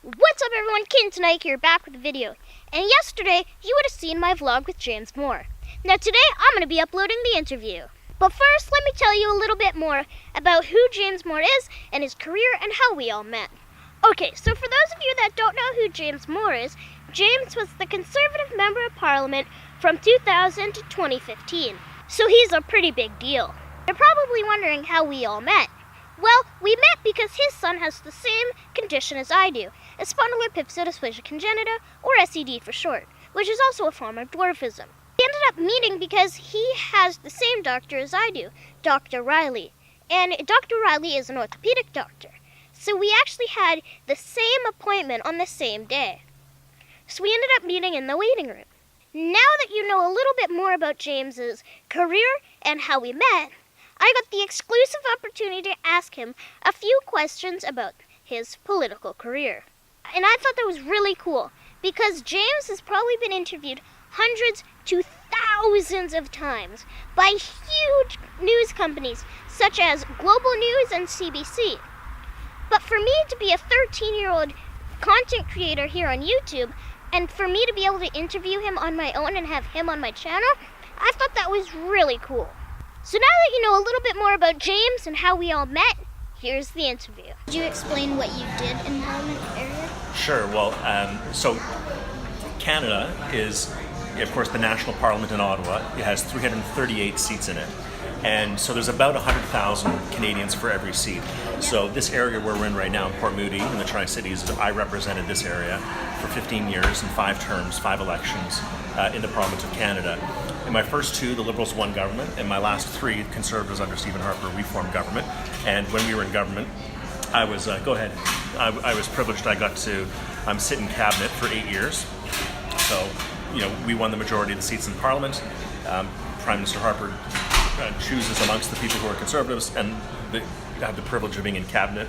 What's up everyone, Teneycke here, back with a video. And yesterday, you would have seen my vlog with James Moore. Now today, I'm going to be uploading the interview. But first, let me tell you a little bit more about who James Moore is and his career and how we all met. Okay, so for those of you that don't know who James Moore is, James was the Conservative Member of Parliament from 2000 to 2015. So he's a pretty big deal. You're probably wondering how we all met. Well, we met because his son has the same condition as I do, a Spondyloepiphyseal dysplasia congenita, or SED for short, which is also a form of dwarfism. We ended up meeting because he has the same doctor as I do, Dr. Riley, and Dr. Riley is an orthopedic doctor. So we actually had the same appointment on the same day. So we ended up meeting in the waiting room. Now that you know a little bit more about James's career and how we met, I got the exclusive opportunity to ask him a few questions about his political career. And I thought that was really cool because James has probably been interviewed hundreds to thousands of times by huge news companies such as Global News and CBC. But for me to be a 13-year-old content creator here on YouTube and for me to be able to interview him on my own and have him on my channel, I thought that was really cool. So now that you know a little bit more about James and how we all met, here's the interview. Could you explain what you did in the Parliament area? Sure. Well, so Canada is, of course, the national parliament in Ottawa. It has 338 seats in it. And so there's about 100,000 Canadians for every seat. So this area where we're in right now, in Port Moody, in the Tri-Cities, I represented this area for 15 years in 5 terms, 5 elections in the Parliament of Canada. In my first 2, the Liberals won government. In my last 3, Conservatives under Stephen Harper reformed government. And when we were in government, I was, I was privileged. I got to sit in cabinet for 8 years. So, we won the majority of the seats in Parliament. Prime Minister Harper chooses amongst the people who are Conservatives and have the privilege of being in cabinet.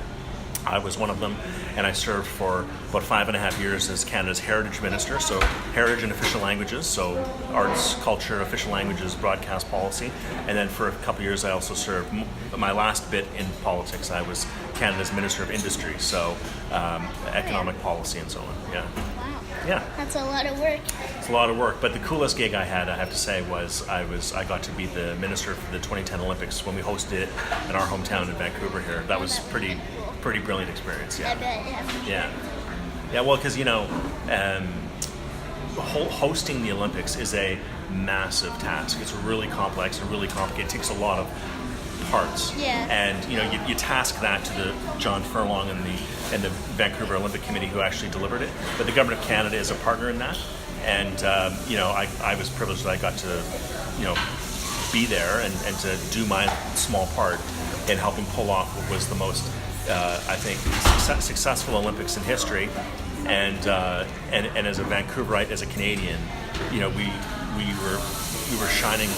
I was one of them, and I served for about 5.5 years as Canada's Heritage Minister, so heritage and official languages, so arts, culture, official languages, broadcast policy, and then for a couple of years I also served, my last bit in politics, I was Canada's Minister of Industry, so economic policy and so on, yeah. Wow. Yeah. That's a lot of work. It's a lot of work, but the coolest gig I had, I have to say, was I got to be the minister for the 2010 Olympics when we hosted it in our hometown in Vancouver here. That was pretty brilliant experience. Yeah. I bet, yeah. Yeah, well, because hosting the Olympics is a massive task. It's really complex and really complicated. It takes a lot of parts. Yeah. And you task that to the John Furlong and the Vancouver Olympic Committee who actually delivered it. But the government of Canada is a partner in that. And I was privileged that I got to be there and to do my small part in helping pull off what was the most I think successful Olympics in history, and as a Vancouverite, as a Canadian, we were shining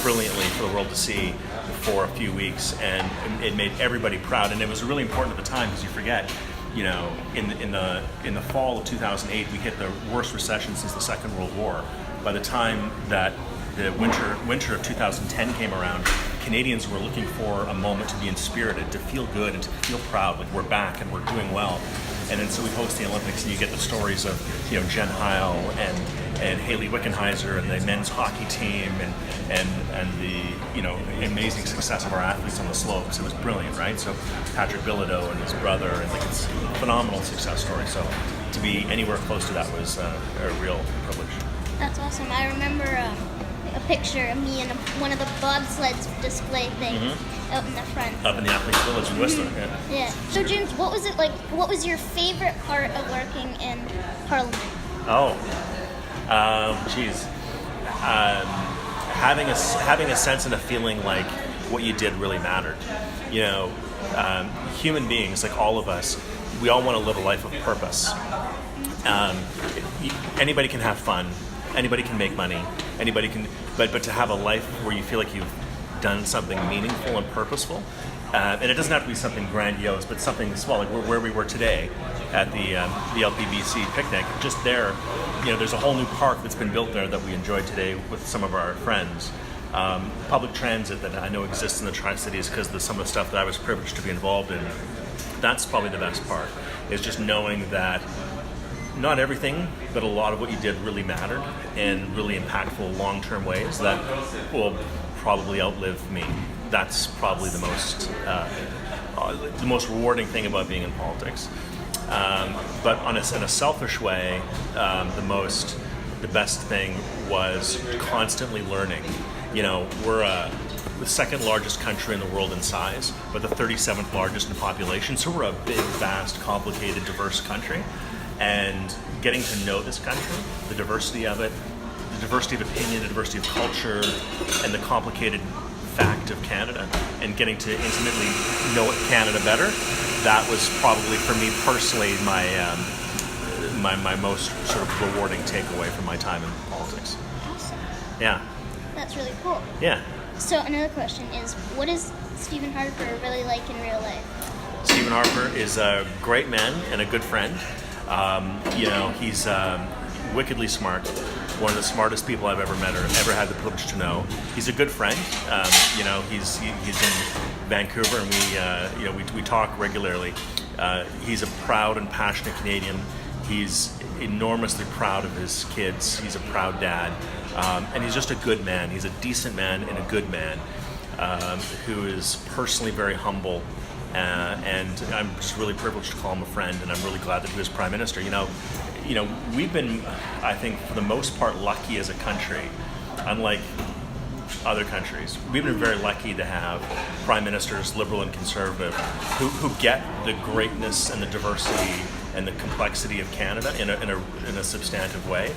brilliantly for the world to see for a few weeks, and it made everybody proud. And it was really important at the time because you forget, in the fall of 2008, we hit the worst recession since the Second World War. By the time that the winter of 2010 came around, Canadians were looking for a moment to be inspirited, to feel good and to feel proud, like we're back and we're doing well. And then so we host the Olympics and you get the stories of Jen Heil and Haley Wickenheiser and the men's hockey team and the amazing success of our athletes on the slopes. It was brilliant, right? So Patrick Bilodeau and his brother, and it's a phenomenal success story. So to be anywhere close to that was a real privilege. That's awesome. I remember a picture of me in one of the bobsleds display things out in the front. Up in the Athletes Village in Whistler, Yeah. So James, what was it like? What was your favorite part of working in Parliament? Geez. Having a sense and a feeling like what you did really mattered. Human beings, like all of us, we all want to live a life of purpose. Anybody can have fun. Anybody can make money. Anybody can, but to have a life where you feel like you've done something meaningful and purposeful, and it doesn't have to be something grandiose, but something small, like where we were today at the LPBC picnic. Just there, there's a whole new park that's been built there that we enjoyed today with some of our friends. Public transit that I know exists in the Tri-Cities because of some of the stuff that I was privileged to be involved in. That's probably the best part. is just knowing that not everything, but a lot of what you did really mattered in really impactful long-term ways that will probably outlive me. That's probably the most rewarding thing about being in politics. But in a selfish way, the best thing was constantly learning. You know, we're the second largest country in the world in size, but the 37th largest in population. So we're a big, vast, complicated, diverse country. And getting to know this country, the diversity of it, the diversity of opinion, the diversity of culture, and the complicated fact of Canada, and getting to intimately know Canada better, that was probably, for me personally, my most sort of rewarding takeaway from my time in politics. Awesome. Yeah. That's really cool. Yeah. So another question is, what is Stephen Harper really like in real life? Stephen Harper is a great man and a good friend. You know, he's wickedly smart, one of the smartest people I've ever met or ever had the privilege to know. He's a good friend. You know, he's in Vancouver, and we talk regularly. He's a proud and passionate Canadian. He's enormously proud of his kids. He's a proud dad, and he's just a good man. He's a decent man and a good man who is personally very humble. And I'm just really privileged to call him a friend, and I'm really glad that he was Prime Minister. You know, we've been, I think, for the most part, lucky as a country, unlike other countries. We've been very lucky to have Prime Ministers, Liberal and Conservative, who get the greatness and the diversity and the complexity of Canada in a substantive way,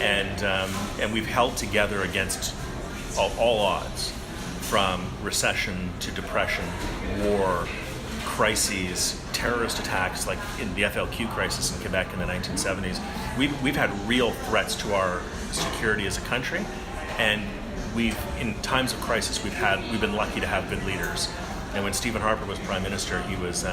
and we've held together against all odds, from recession to depression, war, crises, terrorist attacks like in the FLQ crisis in Quebec in the 1970s. We've had real threats to our security as a country, and in times of crisis we've been lucky to have good leaders. And when Stephen Harper was Prime Minister, he was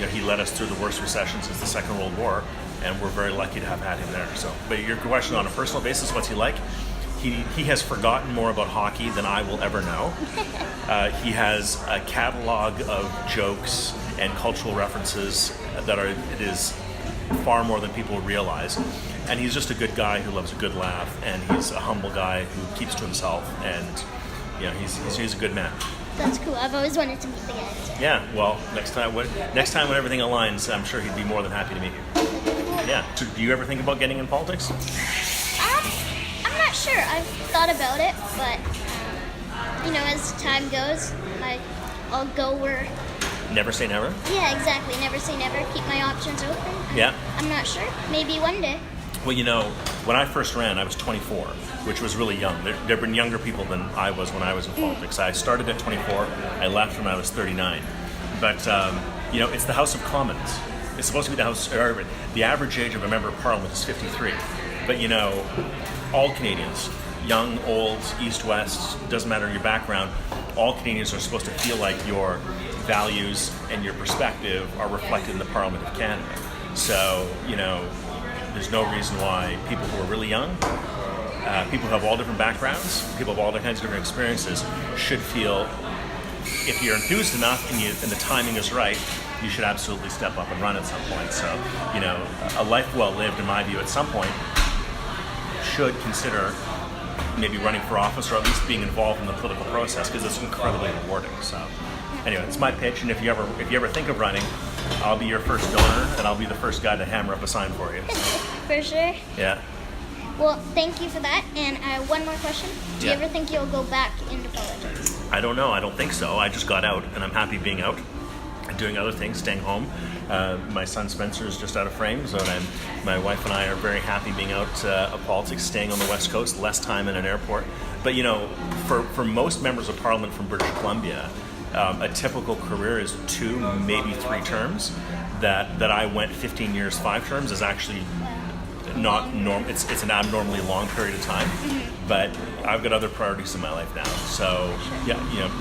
he led us through the worst recession since the Second World War, and we're very lucky to have had him there. So, but your question on a personal basis, what's he like? He has forgotten more about hockey than I will ever know. He has a catalog of jokes and cultural references that it is far more than people realize. And he's just a good guy who loves a good laugh, and he's a humble guy who keeps to himself, and he's a good man. That's cool. I've always wanted to meet the guy. So. Yeah, well, next time when everything aligns, I'm sure he'd be more than happy to meet you. Yeah. So do you ever think about getting in politics? I'm not sure. I've thought about it, but as time goes, I'll go where. Never say never? Yeah, exactly. Never say never. Keep my options open. Yeah. I'm not sure. Maybe one day. Well, when I first ran, I was 24, which was really young. There have been younger people than I was when I was in politics. I started at 24. I left when I was 39. But, it's the House of Commons. It's supposed to be the House, or the average age of a member of Parliament is 53. But, all Canadians, young, old, east, west, doesn't matter your background, all Canadians are supposed to feel like your values and your perspective are reflected in the Parliament of Canada. So, there's no reason why people who are really young, people who have all different backgrounds, people have all kinds of different experiences, should feel, if you're enthused enough and the timing is right, you should absolutely step up and run at some point. So, a life well lived, in my view, at some point, should consider maybe running for office, or at least being involved in the political process, because it's incredibly rewarding. So, anyway, it's my pitch, and if you ever think of running, I'll be your first donor, and I'll be the first guy to hammer up a sign for you. So. For sure. Yeah. Well, thank you for that. And one more question. Do you ever think you'll go back into politics? I don't know. I don't think so. I just got out, and I'm happy being out and doing other things, staying home. My son Spencer is just out of frame, so my wife and I are very happy being out of politics, staying on the West Coast, less time in an airport. But, for most members of Parliament from British Columbia, a typical career is 2, maybe 3 terms. That I went 15 years, 5 terms is actually not normal. It's an abnormally long period of time. Mm-hmm. But I've got other priorities in my life now. So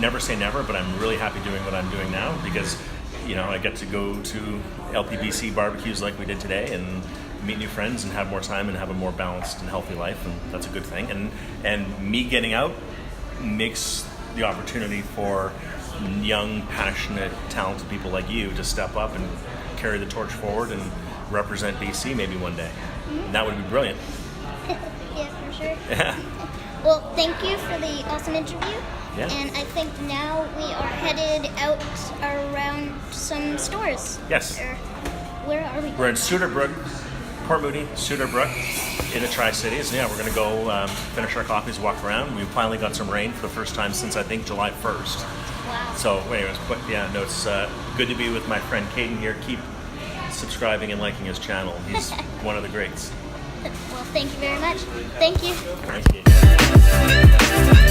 never say never. But I'm really happy doing what I'm doing now, because I get to go to LPBC barbecues like we did today and meet new friends and have more time and have a more balanced and healthy life, and that's a good thing. And me getting out makes the opportunity for young, passionate, talented people like you to step up and carry the torch forward and represent BC maybe one day. And that would be brilliant. Yeah, for sure. Yeah. Well, thank you for the awesome interview. Yeah. And I think now we are headed out around some stores. Yes. Where are we? We're in Suiterbrook, Port Moody, Suiterbrook, in the Tri-Cities. Yeah, we're going to go finish our coffees, walk around. We finally got some rain for the first time since, I think, July 1st. Wow. So anyways, but yeah, no, it's good to be with my friend Caden here. Keep subscribing and liking his channel. He's one of the greats. Well, thank you very much. Thank you. Thank you.